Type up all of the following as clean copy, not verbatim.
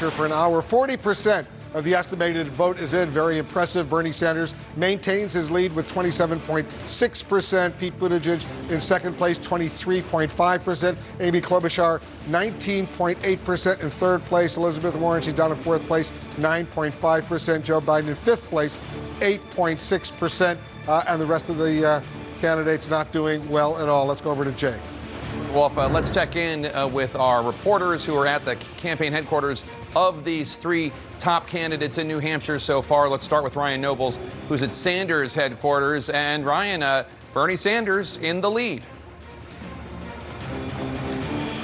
Hampshire for an hour. 40% of the estimated vote is in. Very impressive. Bernie Sanders maintains his lead with 27.6%. Pete Buttigieg in second place, 23.5%. Amy Klobuchar, 19.8% in third place. Elizabeth Warren, she's down in fourth place, 9.5%. Joe Biden in fifth place, 8.6%. And the rest of the candidates not doing well at all. Let's go over to Jake. Wolf, let's check in with our reporters who are at the campaign headquarters of these three top candidates in New Hampshire so far. Let's start with Ryan Nobles, who's at Sanders headquarters. And Ryan, Bernie Sanders in the lead.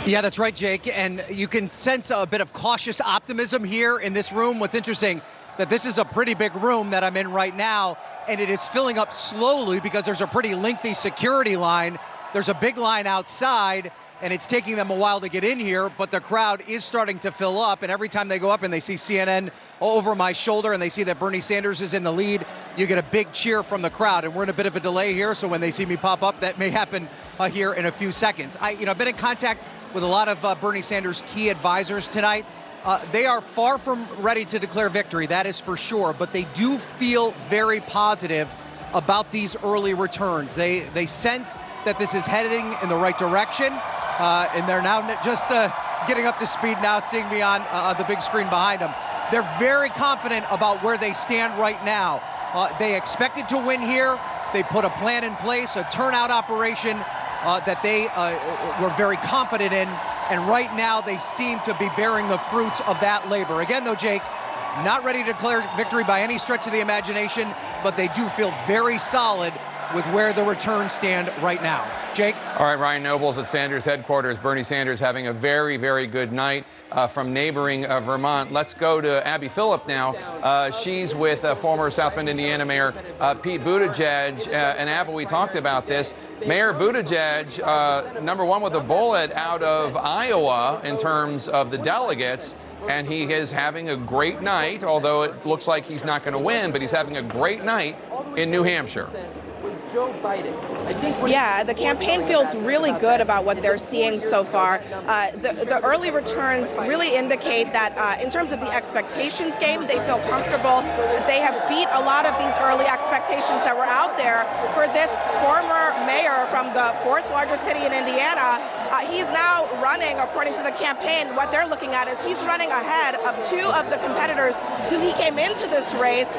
Yeah, that's right, Jake. And you can sense a bit of cautious optimism here in this room. What's interesting, that this is a pretty big room that I'm in right now, and it is filling up slowly because there's a pretty lengthy security line. There's a big line outside, and it's taking them a while to get in here, but the crowd is starting to fill up, and every time they go up and they see CNN over my shoulder and they see that Bernie Sanders is in the lead, you get a big cheer from the crowd, and we're in a bit of a delay here, so when they see me pop up, that may happen here in a few seconds. I've been in contact with a lot of Bernie Sanders' key advisors tonight. They are far from ready to declare victory, that is for sure, but they do feel very positive about these early returns. They sense that this is heading in the right direction, and they're now just getting up to speed now, seeing me on the big screen behind them. They're very confident about where they stand right now. They expected to win here. They put a plan in place, a turnout operation that they were very confident in, and right now they seem to be bearing the fruits of that labor. Again, though, Jake, not ready to declare victory by any stretch of the imagination, but they do feel very solid with where the returns stand right now. Jake? All right, Ryan Nobles at Sanders headquarters. Bernie Sanders having a very, very good night from neighboring Vermont. Let's go to Abby Phillip now. She's with former South Bend, Indiana Mayor Pete Buttigieg. And Abby, we talked about this. Mayor Buttigieg, number one with a bullet out of Iowa in terms of the delegates. And he is having a great night, although it looks like he's not going to win, but he's having a great night in New Hampshire. Joe Biden. Yeah, the campaign feels really good about what they're seeing so far. The early returns really indicate that in terms of the expectations game, they feel comfortable. They have beat a lot of these early expectations that were out there for this former mayor from the fourth largest city in Indiana. He's now running, according to the campaign, what they're looking at is he's running ahead of two of the competitors who he came into this race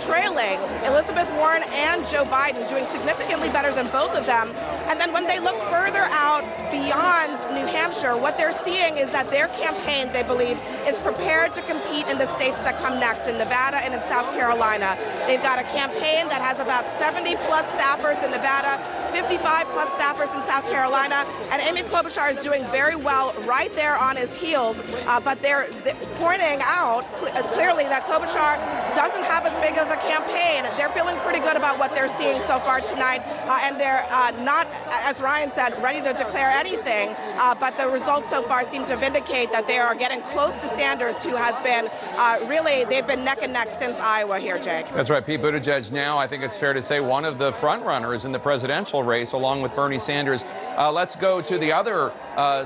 trailing, Elizabeth Warren and Joe Biden, doing significantly better than both of them. And then when they look further out beyond New Hampshire, what they're seeing is that their campaign, they believe, is prepared to compete in the states that come next, in Nevada and in South Carolina. They've got a campaign that has about 70-plus staffers in Nevada, 55-plus staffers in South Carolina, and Amy Klobuchar is doing very well right there on his heels, but they're pointing out clearly that Klobuchar doesn't have as big of a campaign. They're feeling pretty good about what they're seeing so far tonight, and they're not, as Ryan said, ready to declare anything, but the results so far seem to vindicate that they are getting close to Sanders, who has been really, they've been neck and neck since Iowa here, Jake. That's right. Pete Buttigieg now, I think it's fair to say, one of the front runners in the presidential race, along with Bernie Sanders. Let's go to the other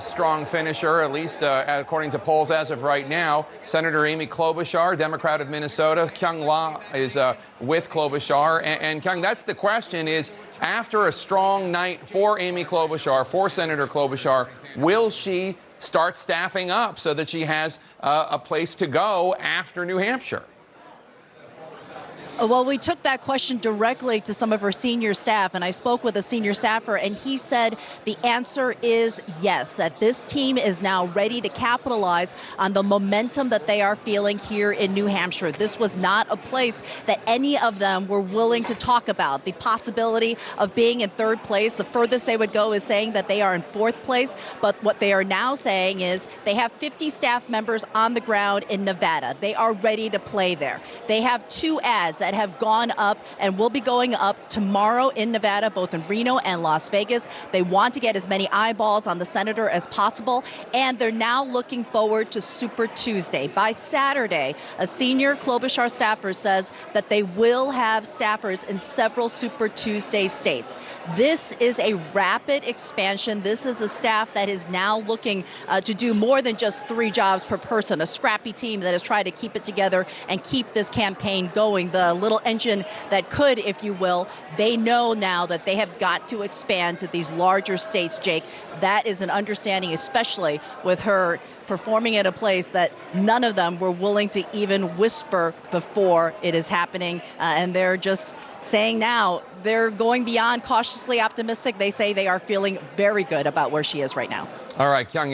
strong finisher, at least according to polls as of right now. Senator Amy Klobuchar, Democrat of Minnesota. Kyung La is with Klobuchar. And Kyung, that's the question is, after a strong night for Amy Klobuchar, for Senator Klobuchar, will she start staffing up so that she has a place to go after New Hampshire? Well, we took that question directly to some of her senior staff, and I spoke with a senior staffer, and he said the answer is yes, that this team is now ready to capitalize on the momentum that they are feeling here in New Hampshire. This was not a place that any of them were willing to talk about. The possibility of being in third place, the furthest they would go is saying that they are in fourth place, but what they are now saying is they have 50 staff members on the ground in Nevada. They are ready to play there. They have 2 ads that have gone up and will be going up tomorrow in Nevada, both in Reno and Las Vegas. They want to get as many eyeballs on the senator as possible, and they're now looking forward to Super Tuesday. By Saturday, a senior Klobuchar staffer says that they will have staffers in several Super Tuesday states. This is a rapid expansion. This is a staff that is now looking to do more than just 3 jobs per person, a scrappy team that has tried to keep it together and keep this campaign going, the little engine that could, if you will. They know now that they have got to expand to these larger states, Jake. That is an understanding, especially with her performing at a place that none of them were willing to even whisper before it is happening. And they're just saying now they're going beyond cautiously optimistic. They say they are feeling very good about where she is right now. All right, Kyung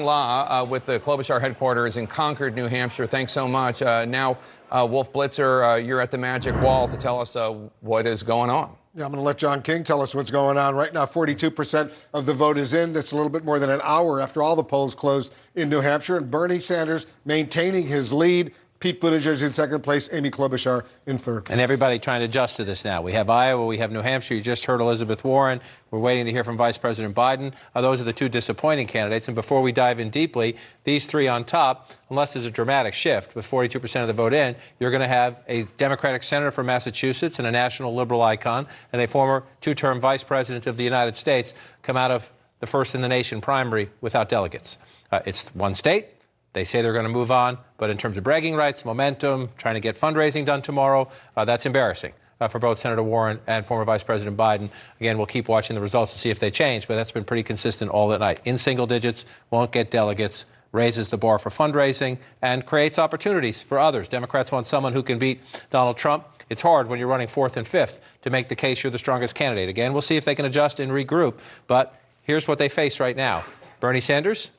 La with the Klobuchar headquarters in Concord, New Hampshire. Thanks so much. Now, Wolf Blitzer, you're at the magic wall to tell us what is going on. Yeah, I'm going to let John King tell us what's going on. Right now, 42% of the vote is in. That's a little bit more than an hour after all the polls closed in New Hampshire. And Bernie Sanders maintaining his lead. Pete Buttigieg in second place, Amy Klobuchar in third. And everybody trying to adjust to this now. We have Iowa, we have New Hampshire. You just heard Elizabeth Warren. We're waiting to hear from Vice President Biden. Those are the 2 disappointing candidates. And before we dive in deeply, these 3 on top, unless there's a dramatic shift with 42% of the vote in, you're going to have a Democratic senator from Massachusetts and a national liberal icon and a former 2-term vice president of the United States come out of the first-in-the-nation primary without delegates. It's one state. They say they're going to move on, but in terms of bragging rights, momentum, trying to get fundraising done tomorrow, that's embarrassing for both Senator Warren and former Vice President Biden. Again, we'll keep watching the results to see if they change, but that's been pretty consistent all that night. In single digits, won't get delegates, raises the bar for fundraising, and creates opportunities for others. Democrats want someone who can beat Donald Trump. It's hard when you're running 4th and 5th to make the case you're the strongest candidate. Again, we'll see if they can adjust and regroup, but here's what they face right now. Bernie Sanders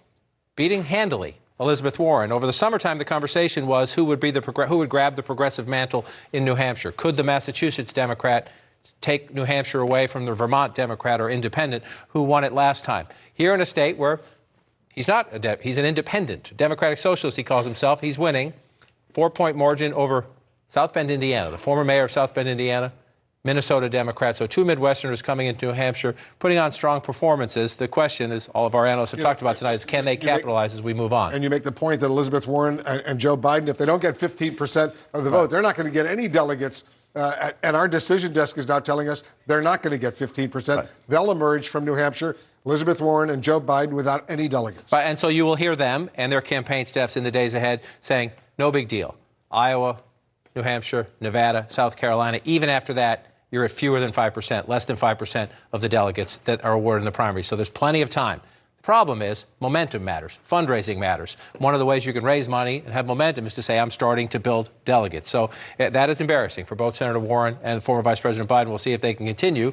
beating handily Elizabeth Warren. Over the summertime, the conversation was who would grab the progressive mantle in New Hampshire. Could the Massachusetts Democrat take New Hampshire away from the Vermont Democrat or independent who won it last time? Here in a state where he's not he's an independent, Democratic socialist, he calls himself. He's winning 4-point margin over South Bend, Indiana, the former mayor of South Bend, Indiana, Minnesota Democrat. So 2 Midwesterners coming into New Hampshire, putting on strong performances. The question is, all of our analysts have talked about tonight, is can they capitalize as we move on? And you make the point that Elizabeth Warren and Joe Biden, if they don't get 15% of the vote, they're not going to get any delegates. And our decision desk is now telling us they're not going to get 15%. Right. They'll emerge from New Hampshire, Elizabeth Warren and Joe Biden, without any delegates. And so you will hear them and their campaign staffs in the days ahead saying, no big deal. Iowa, New Hampshire, Nevada, South Carolina, even after that, you're at fewer than 5%, less than 5% of the delegates that are awarded in the primary. So there's plenty of time. The problem is momentum matters. Fundraising matters. One of the ways you can raise money and have momentum is to say, I'm starting to build delegates. So that is embarrassing for both Senator Warren and former Vice President Biden. We'll see if they can continue.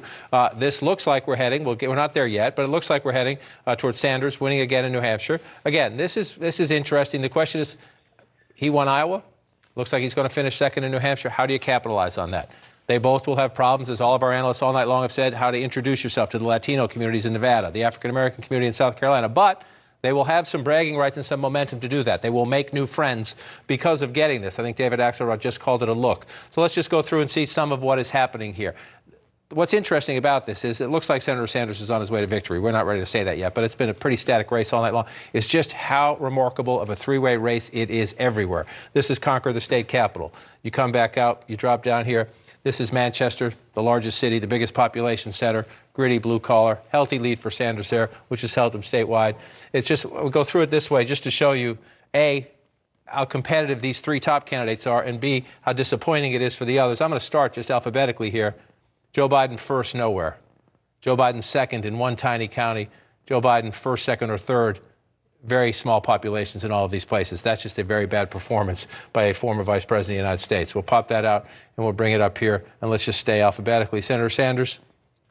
This looks like we're heading, we're not there yet, but it looks like we're heading towards Sanders winning again in New Hampshire. Again, this is interesting. The question is, he won Iowa. Looks like he's going to finish second in New Hampshire. How do you capitalize on that? They both will have problems, as all of our analysts all night long have said, how to introduce yourself to the Latino communities in Nevada, the African-American community in South Carolina. But they will have some bragging rights and some momentum to do that. They will make new friends because of getting this. I think David Axelrod just called it a look. So let's just go through and see some of what is happening here. What's interesting about this is it looks like Senator Sanders is on his way to victory. We're not ready to say that yet, but it's been a pretty static race all night long. It's just how remarkable of a 3-way race it is everywhere. This is Concord, the state capital. You come back out, you drop down here. This is Manchester, the largest city, the biggest population center, gritty blue collar, healthy lead for Sanders there, which has held him statewide. It's just, we'll go through it this way just to show you, A, how competitive these 3 top candidates are, and B, how disappointing it is for the others. I'm going to start just alphabetically here. Joe Biden first, nowhere. Joe Biden second in one tiny county. Joe Biden first, second, or third. Very small populations in all of these places. That's just a very bad performance by a former vice president of the United States. We'll pop that out and we'll bring it up here, and let's just stay alphabetically. Senator Sanders,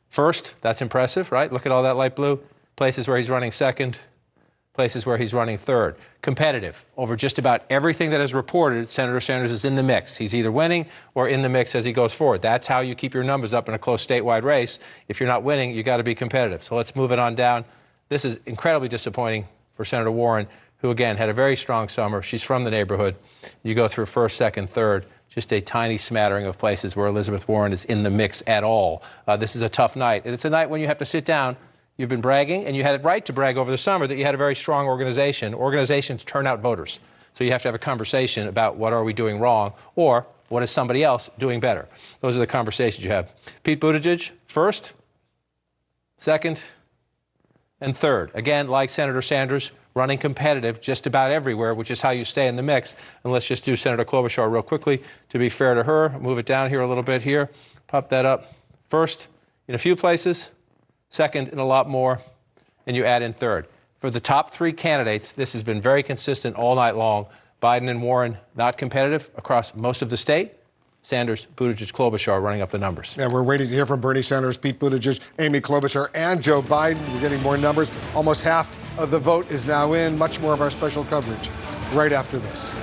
first. That's impressive, right? Look at all that light blue. Places where he's running second, places where he's running third. Competitive. Over just about everything that is reported, Senator Sanders is in the mix. He's either winning or in the mix as he goes forward. That's how you keep your numbers up in a close statewide race. If you're not winning, you got to be competitive. So let's move it on down. This is incredibly disappointing for Senator Warren, who, again, had a very strong summer. She's from the neighborhood. You go through first, second, third. just a tiny smattering of places where Elizabeth Warren is in the mix at all. This is a tough night. And it's a night when you have to sit down. You've been bragging, and you had it right to brag over the summer that you had a very strong organization. Organizations turn out voters. So you have to have a conversation about what are we doing wrong or what is somebody else doing better. Those are the conversations you have. Pete Buttigieg, first, second, and third. Again, like Senator Sanders, running competitive just about everywhere, which is how you stay in the mix. And let's just do Senator Klobuchar real quickly to be fair to her. Move it down here a little bit here. Pop that up. First in a few places, second in a lot more, and you add in third. For the top three candidates, this has been very consistent all night long. Biden and Warren not competitive across most of the state. Sanders, Buttigieg, Klobuchar running up the numbers. Yeah, we're waiting to hear from Bernie Sanders, Pete Buttigieg, Amy Klobuchar, and Joe Biden. We're getting more numbers. Almost half of the vote is now in. Much more of our special coverage right after this.